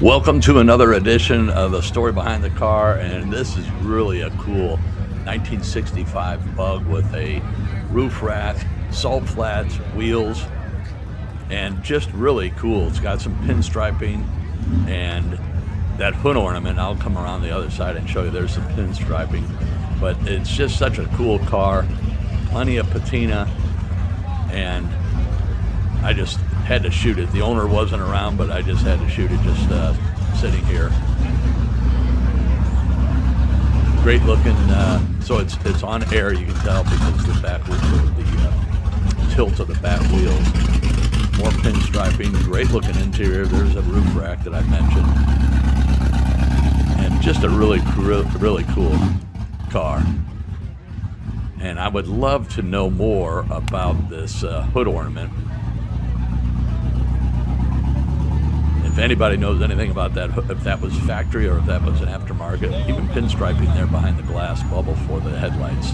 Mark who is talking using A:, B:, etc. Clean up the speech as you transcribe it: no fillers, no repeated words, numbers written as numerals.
A: Welcome to another edition of The Story Behind the Car, and this is really a cool 1965 Bug with a roof rack, salt flats, wheels, and just really cool. It's got some pinstriping and that hood ornament. I'll come around the other side and show you there's some pinstriping, but it's just such a cool car, plenty of patina, and I just had to shoot it. The owner wasn't around, but I just had to shoot it just sitting here. Great looking, so it's on air, you can tell, because the back wheel, the tilt of the back wheels. More pinstriping, great looking interior. There's a roof rack that I mentioned. And just a really cool car. And I would love to know more about this hood ornament. If anybody knows anything about that, if that was factory or if that was an aftermarket, even pinstriping there behind the glass bubble for the headlights.